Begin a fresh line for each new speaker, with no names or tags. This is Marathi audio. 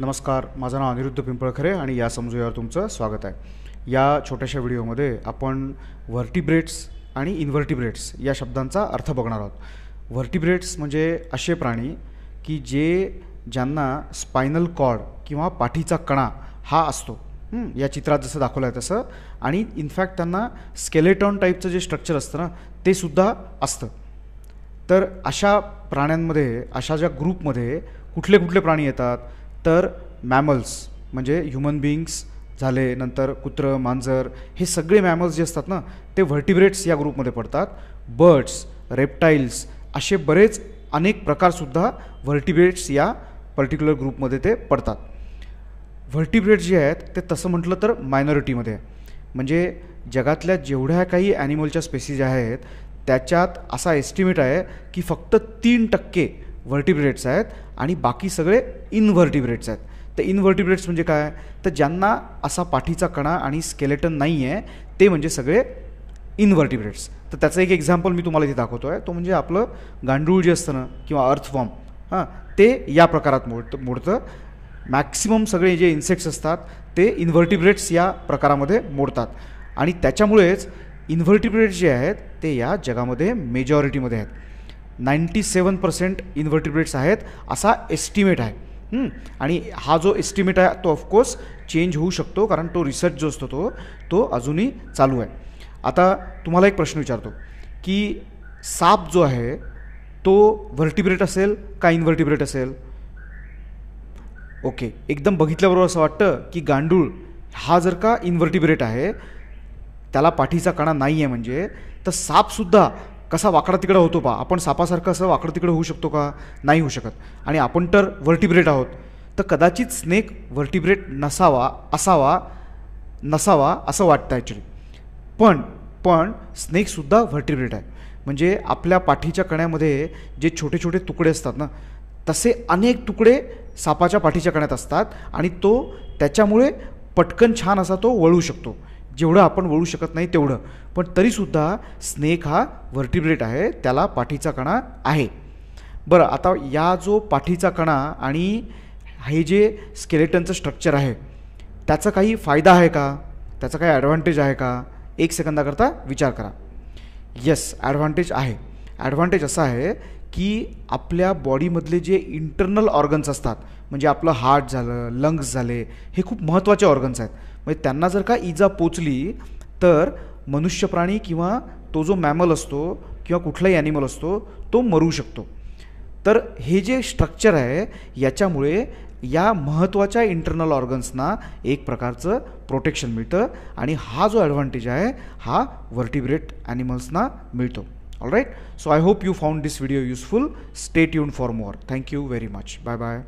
नमस्कार, माझं नाव अनिरुद्ध पिंपळखरे आणि या समजूयावर तुमचं स्वागत आहे। या छोट्याशा व्हिडिओमध्ये आपण व्हर्टिब्रेट्स आणि इन्व्हर्टिब्रेट्स या शब्दांचा अर्थ बघणार आहोत। व्हर्टिब्रेट्स म्हणजे असे प्राणी की ज्यांना स्पायनल कॉर्ड किंवा पाठीचा कणा हा असतो, या चित्रात जसं दाखवलं आहे तसं, आणि इनफॅक्ट त्यांना स्केलेटॉन टाईपचं जे स्ट्रक्चर असतं ना ते सुद्धा असतं। तर अशा प्राण्यांमध्ये, अशा ज्या ग्रुपमध्ये कुठले कुठले प्राणी येतात तर मॅमल्स म्हणजे ह्युमन बीइंग्स झाले, नंतर कुत्रं, मांजर, हे सगळे मॅमल्स जे असतात ना ते व्हर्टिब्रेट्स या ग्रुपमध्ये पडतात। बर्ड्स, रेप्टाइल्स असे बरेच अनेक प्रकारसुद्धा व्हर्टिब्रेट्स या पर्टिक्युलर ग्रुपमध्ये ते पडतात। व्हर्टिब्रेट्स जे आहेत ते तसं म्हटलं तर मायनॉरिटीमध्ये आहे, म्हणजे जगातल्या जेवढ्या काही ॲनिमलच्या स्पेसीज आहेत त्याच्यात असा एस्टिमेट आहे की फक्त 3% व्हर्टिब्रेट्स आहेत आणि बाकी सगळे इनव्हर्टिब्रेट्स आहेत। तर इनव्हर्टिब्रेट्स म्हणजे काय, तर ज्यांना असा पाठीचा कणा आणि स्केलेटन नाही आहे ते म्हणजे सगळे इनव्हर्टिब्रेट्स। तर त्याचं एक एक्झाम्पल मी तुम्हाला इथे दाखवतो आहे, तो म्हणजे आपलं गांडूळ जे असतं ना किंवा अर्थवॉर्म, ते या प्रकारात मोडतं। मॅक्सिमम सगळे जे इन्सेक्ट्स असतात ते इन्व्हर्टिब्रेट्स या प्रकारामध्ये मोडतात आणि त्याच्यामुळेच इन्व्हर्टिब्रेट्स जे आहेत ते या जगामध्ये मेजॉरिटीमध्ये आहेत। 97% इन्व्हर्टिब्रेट्स आहेत असा एस्टिमेट आहे। आणि हा जो एस्टिमेट आहे तो ऑफकोर्स चेंज होऊ शकतो, कारण तो रिसर्च जो असतो तो अजूनही चालू आहे। आता तुम्हाला एक प्रश्न विचारतो की साप जो आहे तो व्हर्टिब्रेट असेल का इन्व्हर्टिब्रेट असेल? ओके, एकदम बघितल्याबरोबर असं वाटतं की गांडूळ हा जर का इन्व्हर्टिब्रेट आहे, त्याला पाठीचा कणा नाही आहे म्हणजे, तर सापसुद्धा कसा वाकडा तिकडा होतो पहा, आपण सापासारखं असं वाकडं तिकडं होऊ शकतो का? नाही होऊ शकत। आणि आपण तर व्हर्टिब्रेट आहोत, तर कदाचित स्नेक व्हर्टिब्रेट नसावा असं वाटतं ॲक्च्युली। पण स्नेकसुद्धा व्हर्टिब्रेट आहे, म्हणजे आपल्या पाठीच्या कण्यामध्ये जे छोटे छोटे तुकडे असतात ना तसे अनेक तुकडे सापाच्या पाठीच्या कण्यात असतात आणि तो त्याच्यामुळे पटकन छान असा तो वळू शकतो, जेवढं आपण वळू शकत नाही तेवढं, पण तरीसुद्धा स्नेक हा व्हर्टिब्रेट आहे, त्याला पाठीचा कणा आहे। बरं, आता या जो पाठीचा कणा आणि हे जे स्केलेटनचं स्ट्रक्चर आहे त्याचा काही फायदा आहे का, त्याचा काही ॲडव्हान्टेज आहे का? एक सेकंदाकरता विचार करा। येस, ॲडव्हान्टेज आहे। ॲडव्हान्टेज असा आहे की आपल्या बॉडीमधले जे इंटरनल ऑर्गन्स असतात, म्हणजे आपलं हार्ट झालं, लंग्स झाले, हे खूप महत्त्वाचे ऑर्गन्स आहेत, म्हणजे त्यांना जर का इजा पोचली तर मनुष्य प्राणी किंवा तो जो मॅमल असतो किंवा कुठलाही ॲनिमल असतो तो मरू शकतो। तर हे जे स्ट्रक्चर आहे याच्यामुळे या महत्त्वाच्या इंटरनल ऑर्गन्सना एक प्रकारचं प्रोटेक्शन मिळतं आणि हा जो ॲडव्हान्टेज आहे हा व्हर्टिब्रेट ॲनिमल्सना मिळतो। All right, so I hope you found this video useful. Stay tuned for more. Thank you very much. Bye bye.